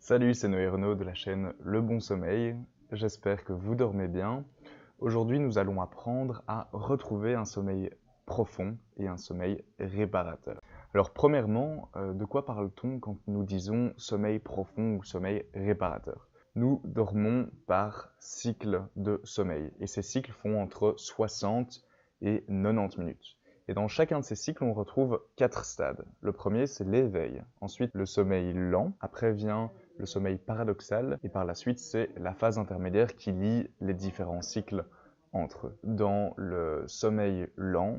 Salut, c'est Noé Renaud de la chaîne Le Bon Sommeil. J'espère que vous dormez bien. Aujourd'hui, nous allons apprendre à retrouver un sommeil profond et un sommeil réparateur. Alors, premièrement, de quoi parle-t-on quand nous disons sommeil profond ou sommeil réparateur? Nous dormons par cycle de sommeil et ces cycles font entre 60 et 90 minutes. Et dans chacun de ces cycles, on retrouve 4 stades. Le premier, c'est l'éveil. Ensuite, le sommeil lent. Après vient le sommeil paradoxal. Et par la suite, c'est la phase intermédiaire qui lie les différents cycles entre eux. Dans le sommeil lent,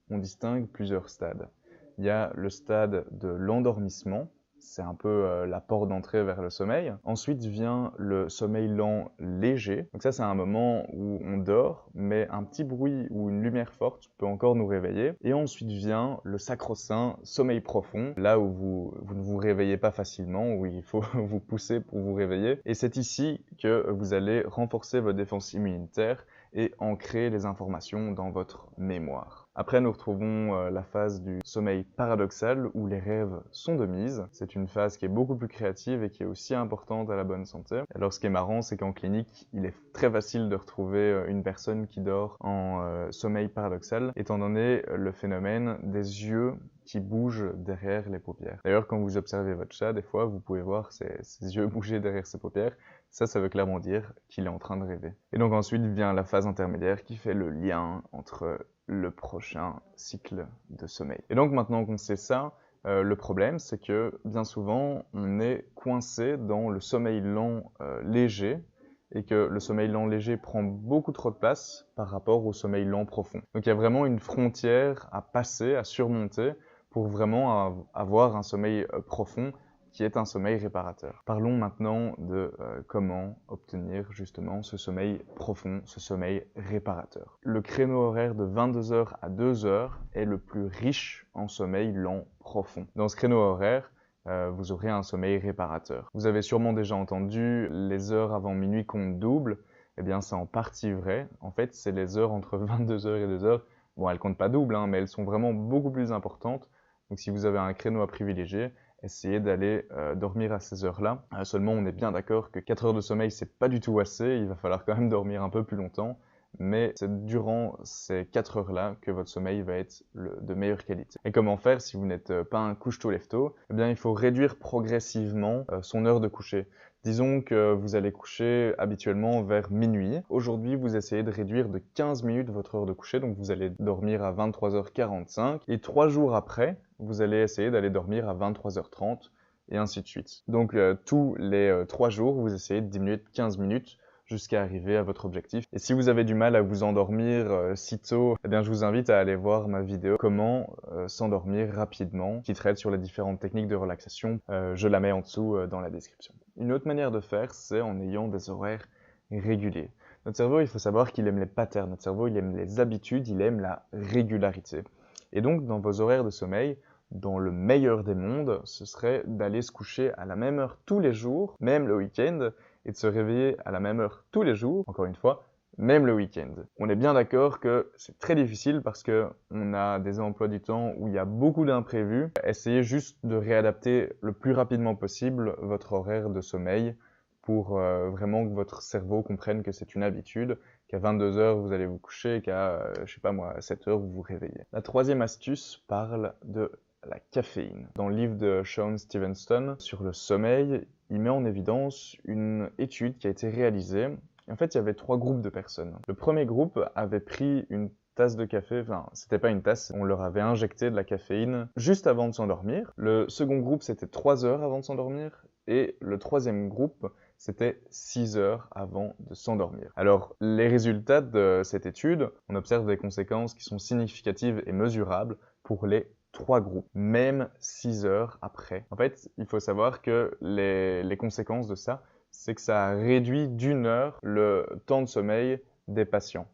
on distingue plusieurs stades. Il y a le stade de l'endormissement. C'est un peu la porte d'entrée vers le sommeil. Ensuite vient le sommeil lent léger. Donc ça, c'est un moment où on dort, mais un petit bruit ou une lumière forte peut encore nous réveiller. Et ensuite vient le sacro-saint sommeil profond, là où vous ne vous réveillez pas facilement, où il faut vous pousser pour vous réveiller. Et c'est ici que vous allez renforcer votre défense immunitaire et ancrer les informations dans votre mémoire. Après, nous retrouvons la phase du sommeil paradoxal où les rêves sont de mise. C'est une phase qui est beaucoup plus créative et qui est aussi importante à la bonne santé. Alors, ce qui est marrant, c'est qu'en clinique, il est très facile de retrouver une personne qui dort en sommeil paradoxal, étant donné le phénomène des yeux qui bougent derrière les paupières. D'ailleurs, quand vous observez votre chat, des fois, vous pouvez voir ses yeux bouger derrière ses paupières. Ça veut clairement dire qu'il est en train de rêver. Et donc ensuite vient la phase intermédiaire qui fait le lien entre le prochain cycle de sommeil. Et donc maintenant qu'on sait ça, le problème c'est que bien souvent on est coincé dans le sommeil lent léger et que le sommeil lent léger prend beaucoup trop de place par rapport au sommeil lent profond. Donc il y a vraiment une frontière à passer, à surmonter pour vraiment avoir un sommeil profond qui est un sommeil réparateur. Parlons maintenant de comment obtenir justement ce sommeil profond, ce sommeil réparateur. Le créneau horaire de 22h à 2h est le plus riche en sommeil lent profond. Dans ce créneau horaire, vous aurez un sommeil réparateur. Vous avez sûrement déjà entendu les heures avant minuit comptent double. Eh bien, c'est en partie vrai. En fait, c'est les heures entre 22h et 2h. Bon, elles comptent pas double, hein, mais elles sont vraiment beaucoup plus importantes. Donc, si vous avez un créneau à privilégier, essayez d'aller dormir à ces heures-là. Seulement, on est bien d'accord que 4 heures de sommeil, c'est pas du tout assez. Il va falloir quand même dormir un peu plus longtemps. Mais c'est durant ces 4 heures-là que votre sommeil va être de meilleure qualité. Et comment faire si vous n'êtes pas un couche-tôt lève-tôt? Eh bien, il faut réduire progressivement son heure de coucher. Disons que vous allez coucher habituellement vers minuit. Aujourd'hui, vous essayez de réduire de 15 minutes votre heure de coucher, donc vous allez dormir à 23h45. Et 3 jours après, vous allez essayer d'aller dormir à 23h30 et ainsi de suite. Donc tous les 3 jours, vous essayez de diminuer de 15 minutes jusqu'à arriver à votre objectif. Et si vous avez du mal à vous endormir si tôt, eh bien je vous invite à aller voir ma vidéo comment s'endormir rapidement, qui traite sur les différentes techniques de relaxation. Je la mets en dessous dans la description. Une autre manière de faire, c'est en ayant des horaires réguliers. Notre cerveau, il faut savoir qu'il aime les patterns. Notre cerveau, il aime les habitudes, il aime la régularité. Et donc, dans vos horaires de sommeil, dans le meilleur des mondes, ce serait d'aller se coucher à la même heure tous les jours, même le week-end, et de se réveiller à la même heure tous les jours, encore une fois, même le week-end. On est bien d'accord que c'est très difficile parce que on a des emplois du temps où il y a beaucoup d'imprévus. Essayez juste de réadapter le plus rapidement possible votre horaire de sommeil pour vraiment que votre cerveau comprenne que c'est une habitude, qu'à 22h vous allez vous coucher et qu'à, je sais pas moi, à 7h vous vous réveillez. La troisième astuce parle de la caféine. Dans le livre de Shawn Stevenson sur le sommeil, il met en évidence une étude qui a été réalisée. En fait, il y avait 3 groupes de personnes. Le premier groupe avait pris une tasse de café, enfin, c'était pas une tasse, on leur avait injecté de la caféine juste avant de s'endormir. Le second groupe, c'était 3 heures avant de s'endormir. Et le troisième groupe, c'était 6 heures avant de s'endormir. Alors, les résultats de cette étude, on observe des conséquences qui sont significatives et mesurables pour les 3 groupes, même 6 heures après. En fait, il faut savoir que les conséquences de ça, c'est que ça réduit d'1 heure le temps de sommeil des patients.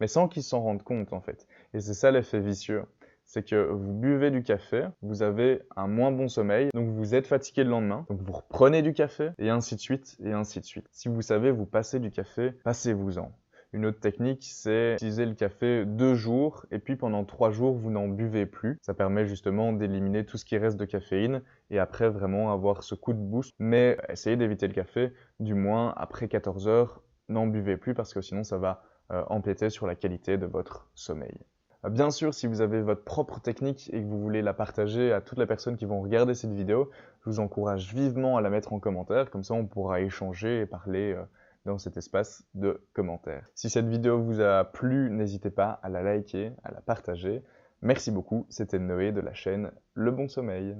Mais sans qu'ils s'en rendent compte, en fait. Et c'est ça l'effet vicieux. C'est que vous buvez du café, vous avez un moins bon sommeil, donc vous êtes fatigué le lendemain, donc vous reprenez du café, et ainsi de suite, et ainsi de suite. Si vous savez vous passer du café, passez-vous-en. Une autre technique, c'est utiliser le café 2 jours et puis pendant 3 jours, vous n'en buvez plus. Ça permet justement d'éliminer tout ce qui reste de caféine et après vraiment avoir ce coup de boost. Mais essayez d'éviter le café, du moins après 14 heures, n'en buvez plus parce que sinon ça va empiéter sur la qualité de votre sommeil. Bien sûr, si vous avez votre propre technique et que vous voulez la partager à toutes les personnes qui vont regarder cette vidéo, je vous encourage vivement à la mettre en commentaire, comme ça on pourra échanger et parler dans cet espace de commentaires. Si cette vidéo vous a plu, n'hésitez pas à la liker, à la partager. Merci beaucoup, c'était Noé de la chaîne Le Bon Sommeil.